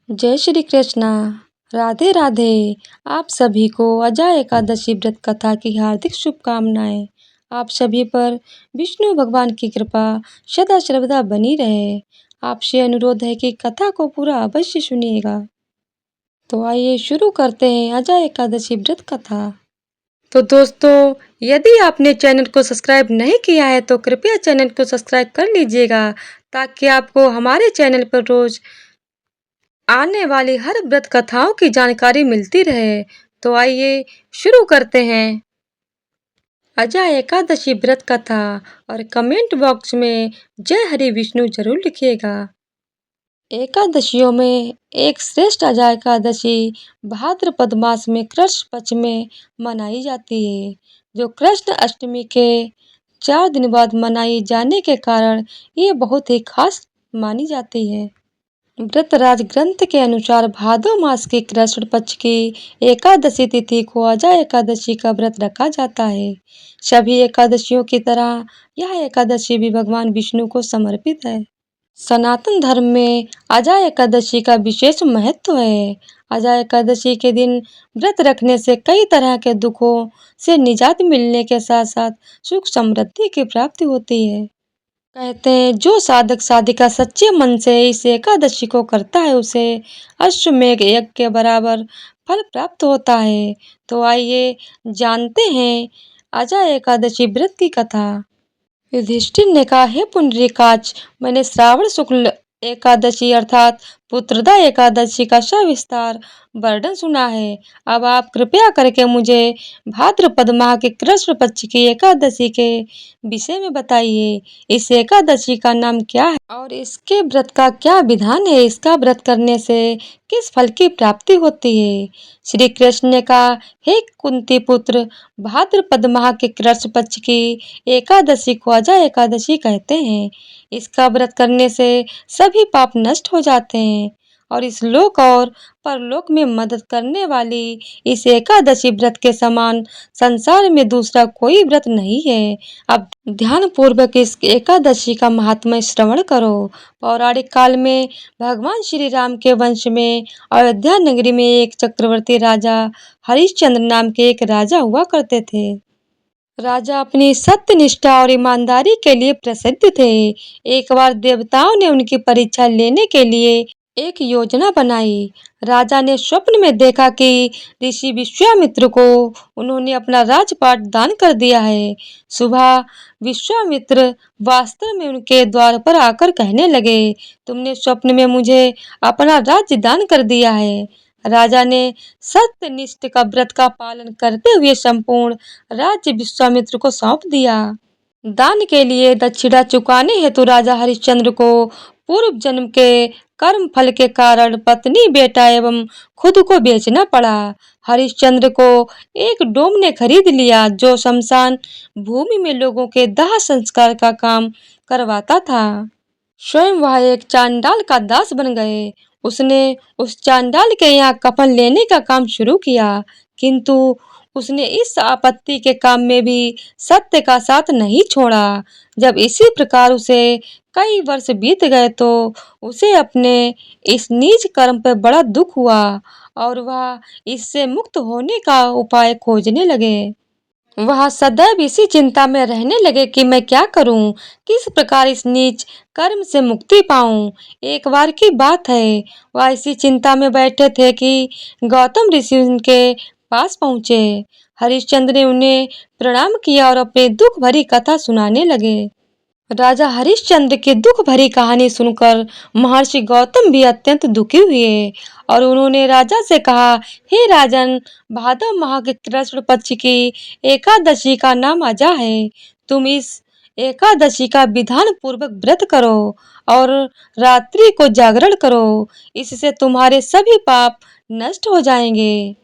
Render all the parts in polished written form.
जय श्री कृष्णा। राधे राधे। आप सभी को अजय एकादशी व्रत कथा की हार्दिक शुभकामनाएं। आप सभी पर विष्णु भगवान की कृपा सदा सर्वदा बनी रहे। आपसे अनुरोध है कि कथा को पूरा अवश्य सुनिएगा। तो आइए शुरू करते हैं अजय एकादशी व्रत कथा। तो दोस्तों, यदि आपने चैनल को सब्सक्राइब नहीं किया है तो कृपया चैनल को सब्सक्राइब कर लीजिएगा, ताकि आपको हमारे चैनल पर रोज आने वाली हर व्रत कथाओं की जानकारी मिलती रहे। तो आइए शुरू करते हैं अजय एकादशी व्रत कथा। और कमेंट बॉक्स में जय हरि विष्णु जरूर लिखिएगा। एकादशियों में एक श्रेष्ठ अजय एकादशी भाद्रपद मास में कृष्ण पक्ष में मनाई जाती है, जो कृष्ण अष्टमी के 4 दिन बाद मनाई जाने के कारण ये बहुत ही खास मानी जाती है। व्रतराज ग्रंथ के अनुसार भादो मास की कृष्ण पक्ष की एकादशी तिथि को अजय एकादशी का व्रत रखा जाता है। सभी एकादशियों की तरह यह एकादशी भी भगवान विष्णु को समर्पित है। सनातन धर्म में अजय एकादशी का विशेष महत्व है। अजय एकादशी के दिन व्रत रखने से कई तरह के दुखों से निजात मिलने के साथ साथ सुख समृद्धि की प्राप्ति होती है। कहते हैं, जो साधक साधिका सच्चे मन से इस एकादशी को करता है उसे अश्वमेध यज्ञ के बराबर फल प्राप्त होता है। तो आइए जानते हैं अजय एकादशी व्रत की कथा। युधिष्ठिर ने कहा, हे पुंडरीकाक्ष, मैंने श्रावण शुक्ल एकादशी अर्थात पुत्रदा एकादशी का सविस्तार वर्णन सुना है। अब आप कृपया करके मुझे भाद्रपद माह के कृष्ण पक्ष की एकादशी के विषय में बताइए। इस एकादशी का नाम क्या है और इसके व्रत का क्या विधान है? इसका व्रत करने से किस फल की प्राप्ति होती है? श्री कृष्ण ने कहा, हे कुंती पुत्र, भाद्रपद माह के कृष्ण पक्ष की एकादशी को अजय एकादशी कहते हैं। इसका व्रत करने से सभी पाप नष्ट हो जाते हैं और इस लोक और परलोक में मदद करने वाली इस एकादशी व्रत के समान संसार में दूसरा कोई व्रत नहीं है। अब ध्यान पूर्वक इस एकादशी का महात्म्य श्रवण करो। पौराणिक काल में भगवान श्री राम के वंश में अयोध्या नगरी में एक चक्रवर्ती राजा हरिश्चंद्र नाम के एक राजा हुआ करते थे। राजा अपनी सत्यनिष्ठा और ईमानदारी के लिए प्रसिद्ध थे। एक बार देवताओं ने उनकी परीक्षा लेने के लिए एक योजना बनाई। राजा ने स्वप्न में देखा कि ऋषि विश्वामित्र को उन्होंने अपना राजपाट दान कर दिया है। सुबह विश्वामित्र वास्तव में उनके द्वार पर आकर कहने लगे, तुमने स्वप्न में मुझे अपना राज्य दान कर दिया है। राजा ने सत्यनिष्ठ का व्रत का पालन करते हुए संपूर्ण राज्य विश्वामित्र को सौंप दिया। दान के लिए दक्षिणा चुकाने हेतु राजा हरिश्चंद्र को पूर्व जन्म के कर्म फल के कारण पत्नी, बेटा एवं खुद को बेचना पड़ा। हरिश्चंद्र को एक डोम ने खरीद लिया, जो शमशान भूमि में लोगों के दाह संस्कार का काम करवाता था। स्वयं वह एक चांडाल का दास बन गए। उसने उस चांडाल के यहाँ कफन लेने का काम शुरू किया, किंतु उसने इस आपत्ति के काम में भी सत्य का साथ नहीं छोड़ा। जब इसी प्रकार उसे कई वर्ष बीत गए तो उसे अपने इस नीच कर्म पर बड़ा दुख हुआ और वह इससे मुक्त होने का उपाय खोजने लगे। वह सदैव इसी चिंता में रहने लगे कि मैं क्या करूं, किस प्रकार इस नीच कर्म से मुक्ति पाऊं। एक बार की बात है, वह इसी चिंता में बैठे थे कि गौतम ऋषि उनके पास पहुंचे। हरिश्चंद्र ने उन्हें प्रणाम किया और अपने दुख भरी कथा सुनाने लगे। राजा हरिश्चंद्र की दुख भरी कहानी सुनकर महर्षि गौतम भी अत्यंत दुखी हुए और उन्होंने राजा से कहा, हे राजन, भादव माह के कृष्ण पक्ष की एकादशी का नाम अजा है। तुम इस एकादशी का विधान पूर्वक व्रत करो और रात्रि को जागरण करो। इससे तुम्हारे सभी पाप नष्ट हो जाएंगे।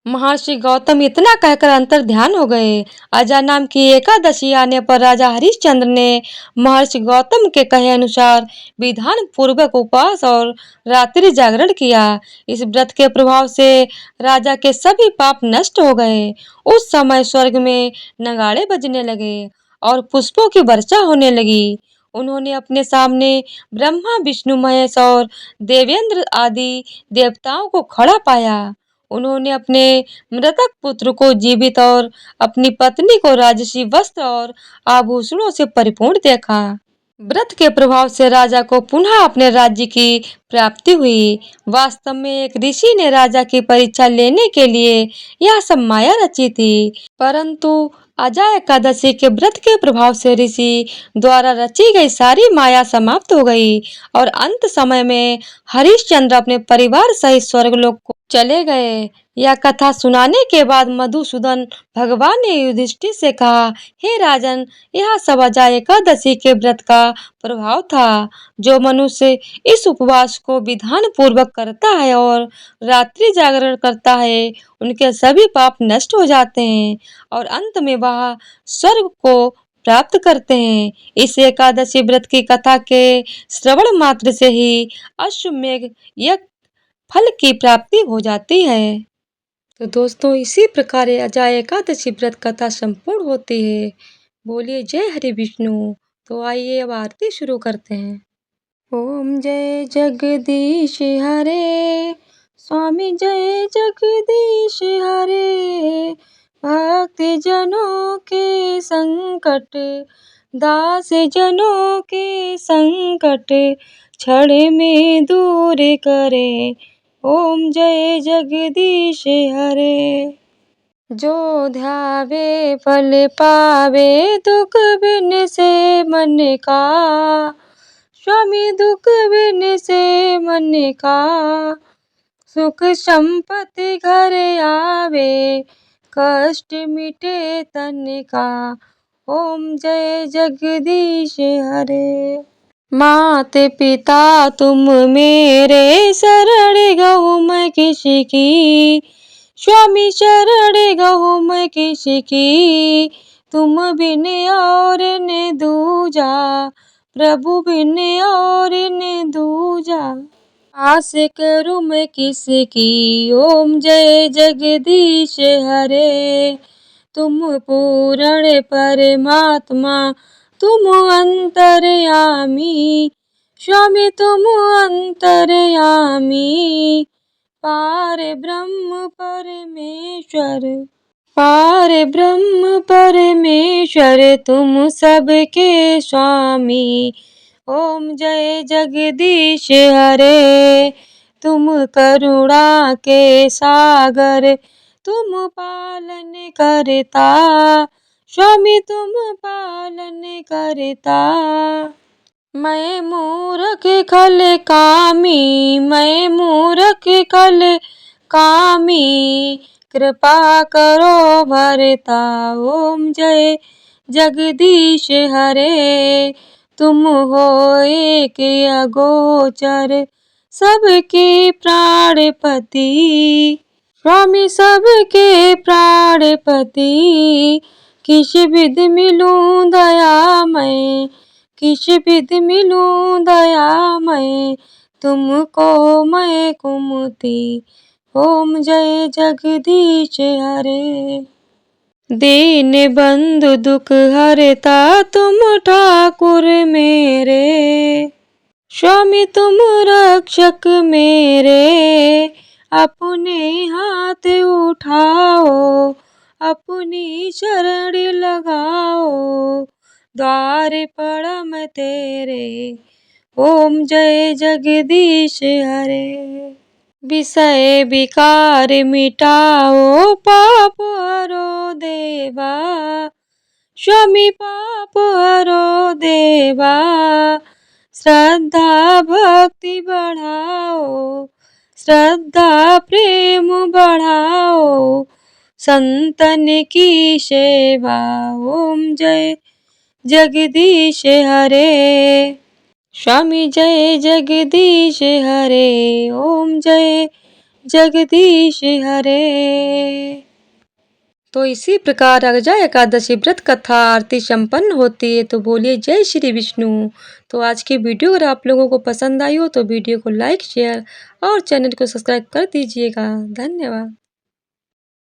महर्षि गौतम इतना कहकर अंतर ध्यान हो गए। अजा नाम की एकादशी आने पर राजा हरिश्चंद्र ने महर्षि गौतम के कहे अनुसार विधान पूर्वक उपवास और रात्रि जागरण किया। इस व्रत के प्रभाव से राजा के सभी पाप नष्ट हो गए। उस समय स्वर्ग में नगाड़े बजने लगे और पुष्पों की वर्षा होने लगी। उन्होंने अपने सामने ब्रह्मा, विष्णु, महेश और देवेंद्र आदि देवताओं को खड़ा पाया। उन्होंने अपने मृतक पुत्र को जीवित और अपनी पत्नी को राजसी वस्त्र और आभूषणों से परिपूर्ण देखा। व्रत के प्रभाव से राजा को पुनः अपने राज्य की प्राप्ति हुई। वास्तव में एक ऋषि ने राजा की परीक्षा लेने के लिए यह सब माया रची थी, परंतु अजा एकादशी के व्रत के प्रभाव से ऋषि द्वारा रची गई सारी माया समाप्त हो गई और अंत समय में हरिश्चंद्र अपने परिवार सहित स्वर्गलोक को चले गए। यह कथा सुनाने के बाद मधुसूदन भगवान ने युधिष्ठिर से कहा, हे राजन, यह सब अजा एकादशी के व्रत का प्रभाव था। जो मनुष्य इस उपवास को विधान पूर्वक करता है और रात्रि जागरण करता है, उनके सभी पाप नष्ट हो जाते हैं और अंत में वह स्वर्ग को प्राप्त करते हैं। इस एकादशी व्रत की कथा के श्रवण मात्र से ही अश्वमेध यज्ञ फल की प्राप्ति हो जाती है। तो दोस्तों, इसी प्रकार अजा एकादशी व्रत कथा संपूर्ण होती है। बोलिए जय हरि विष्णु। तो आइए अब आरती शुरू करते हैं। ओम जय जगदीश हरे, स्वामी जय जगदीश हरे। भक्त जनों के संकट, दास जनों के संकट क्षण में दूर करे। ओम जय जगदीश हरे। जो ध्यावे फल पावे, दुख बिन से मन का। स्वामी दुख बिन से मन का, सुख संपत्ति घर आवे, कष्ट मिटे तन का। ओम जय जगदीश हरे। मात पिता तुम मेरे, शरण गहूँ मैं किसी की। स्वामी शरण गहूँ मैं किसी की, तुम बिन और न दूजा, प्रभु बिन और न दूजा। आस करूँ मैं किसकी, ओम जय जगदीश हरे। तुम पूर्ण परमात्मा, तुम अंतर्यामी। स्वामी तुम अंतर्यामी, पार ब्रह्म परमेश्वर। पार ब्रह्म परमेश्वर, तुम सबके स्वामी। ओम जय जगदीश हरे। तुम करुणा के सागर, तुम पालन करता। स्वामी तुम पालन करता। मैं मूर्ख खल कामी, मैं मूर्ख खल कामी, कृपा करो भरता। ओम जय जगदीश हरे। तुम हो एक अगोचर, सबके प्राणपति। स्वामी सबके प्राणपति, किस विधि मिलूं दयामय, किस विधि मिलूं दयामय, तुमको मैं कुमति। ओम जय जगदीश हरे। दीन बंधु दुख हरता, तुम ठाकुर मेरे। स्वामी तुम रक्षक मेरे, अपने हाथ उठाओ, अपनी शरण लगाओ, द्वार पड़ा मैं तेरे। ओम जय जगदीश हरे। विषय विकार मिटाओ, पाप हरो देवा। स्वामी पाप हरो देवा, श्रद्धा भक्ति बढ़ाओ, श्रद्धा प्रेम बढ़ाओ, संतन की सेवा। ओम जय जगदीश हरे। स्वामी जय जगदीश हरे। ओम जय जगदीश हरे। तो इसी प्रकार अजा एकादशी व्रत कथा आरती संपन्न होती है। तो बोलिए जय श्री विष्णु। तो आज की वीडियो अगर आप लोगों को पसंद आई हो तो वीडियो को लाइक, शेयर और चैनल को सब्सक्राइब कर दीजिएगा। धन्यवाद।